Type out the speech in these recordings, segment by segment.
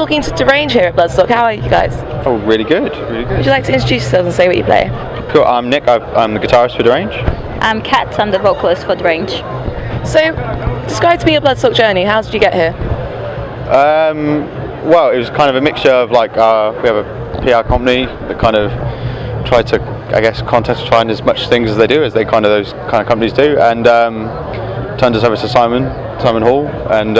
talking to DERANGE here at Bloodstock. How are you guys? Oh, really good, really good. Would you like to introduce yourselves and say what you play? Cool, I'm Nick, I'm the guitarist for DERANGE. I'm Kat, I'm the vocalist for DERANGE. So, describe to me your Bloodstock journey. How did you get here? Well, it was kind of a mixture of like, we have a PR company that kind of try to, I guess, contest find as much things as they do, as those kind of companies do, and turned us over to Simon Hall, and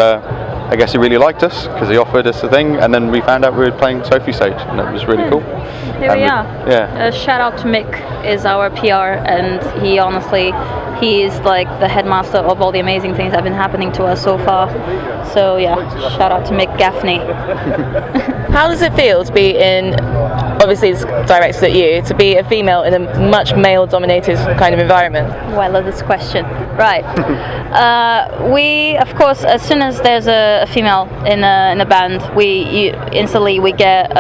I guess he really liked us because he offered us the thing, and then we found out we were playing Sophie stage, and it was really cool. Here we are. Yeah. Shout out to Mick, is our PR, and he is like the headmaster of all the amazing things that have been happening to us so far. So yeah, shout out to Mick Gaffney. How does it feel to be in, obviously it's directed at you, to be a female in a much male-dominated kind of environment? Oh, I love this question. Right. We, of course, as soon as there's a female in a band, instantly get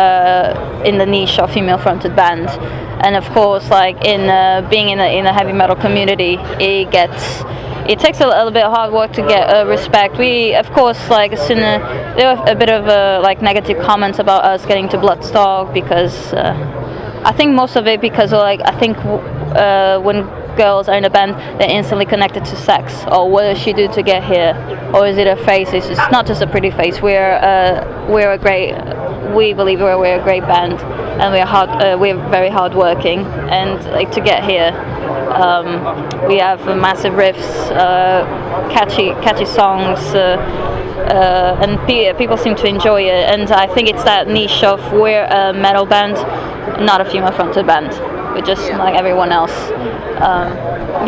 in the niche of female-fronted band. And of course, like in being in a heavy metal community, it takes a little bit of hard work to get respect. We, of course, like there were a bit of like negative comments about us getting to Bloodstock, because I think most of it because I think when girls are in a band, they're instantly connected to sex, or what does she do to get here, or is it a face? It's not just a pretty face. We believe we're a great band, and we're very hardworking, and like to get here, we have massive riffs, catchy songs, and people seem to enjoy it. And I think it's that niche of we're a metal band, not a female-fronted band. We're just like everyone else.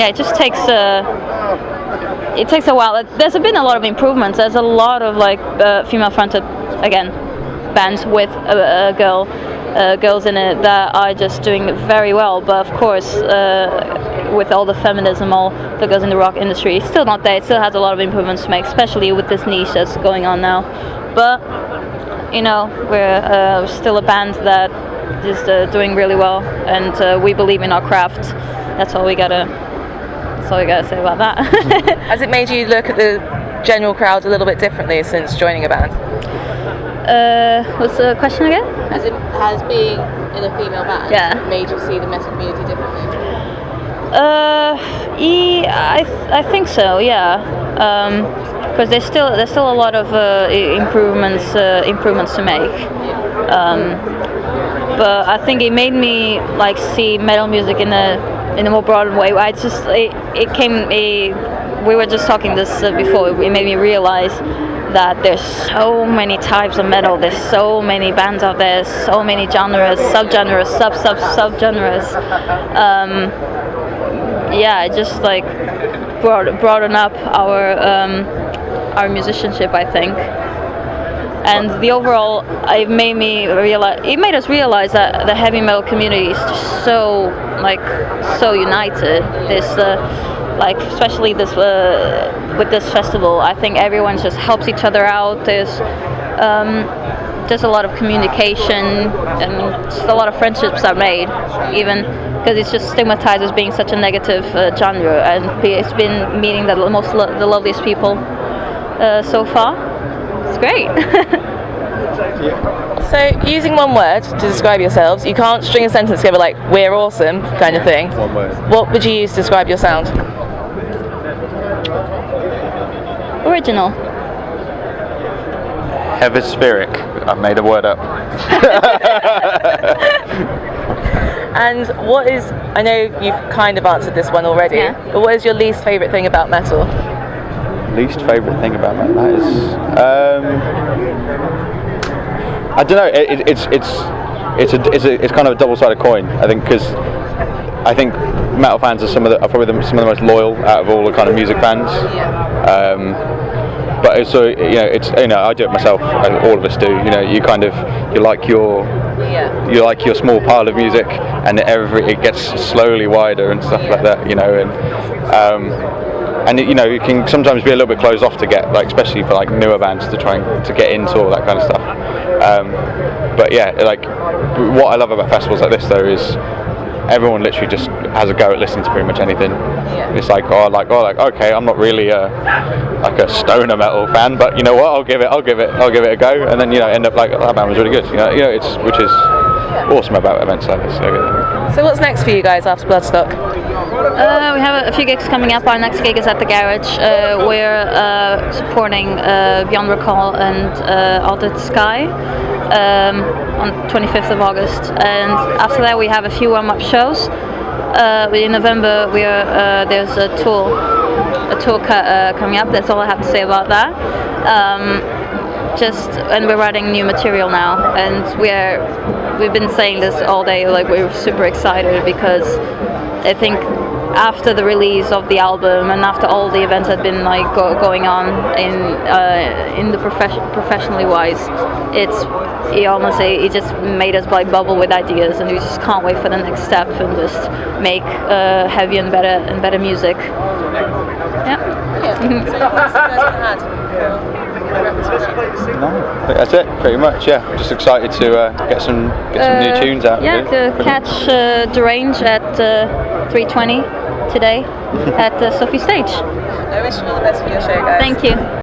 It just takes a while. There's been a lot of improvements. There's a lot of like female-fronted bands with girls in it that are just doing very well. But of course, with all the feminism that goes in the rock industry, it's still not there. It still has a lot of improvements to make, especially with this niche that's going on now. But we're still a band that is doing really well, and we believe in our craft. That's all we gotta say about that. Has it made you look at the general crowd a little bit differently since joining a band? What's the question again? Has being in a female band made you see the metal community differently? I think so. Yeah. Because there's still a lot of improvements to make. But I think it made me like see metal music in a more broad way. We were just talking this before. It made me realize that there's so many types of metal. There's so many bands out there. So many genres, subgenres, subgenres. It just like broaden up our musicianship, I think. And the overall, it made us realize that the heavy metal community is just so united. This especially this with this festival, I think everyone just helps each other out. There's a lot of communication, and just a lot of friendships are made, even because it's just stigmatized as being such a negative genre. And it's been meeting the loveliest people so far. It's great. So, using one word to describe yourselves, you can't string a sentence together like "we're awesome" kind of thing. One word. What would you use to describe your sound? Original. Hemispheric. I made a word up. And I know you've kind of answered this one already, but what is your least favourite thing about metal? Least favourite thing about metal? That is, I don't know. It's kind of a double-sided coin. I think, because I think metal fans are probably some of the most loyal out of all the kind of music fans. But also, I do it myself. All of us do. You like your small pile of music, and it gets slowly wider and stuff like that. And it can sometimes be a little bit closed off to get, like, especially for like newer bands to try to get into all that kind of stuff. But yeah, like what I love about festivals like this though is everyone literally just has a go at listening to pretty much anything. Yeah. It's like okay, I'm not really like a stoner metal fan, but you know what? I'll give it a go, and then end up like that band was really good. It's which is awesome about events like this. So what's next for you guys after Bloodstock? We have a few gigs coming up. Our next gig is at the Garage. We're supporting Beyond Recall and Altered Sky on 25th of August, and after that we have a few warm-up shows. In November there's a tour coming up. That's all I have to say about that. And we're writing new material now, and we've been saying this all day. Like, we're super excited because I think after the release of the album and after all the events that have been like going on in the professionally wise, it just made us like bubble with ideas, and we just can't wait for the next step and just make heavier and better music. So what's you guys had? No, I think that's it, pretty much. Yeah, we're just excited to get some new tunes out. Yeah, really. to catch DERANGE at 3:20 today at Sophie Stage. I wish you all the best for your show, guys. Thank you.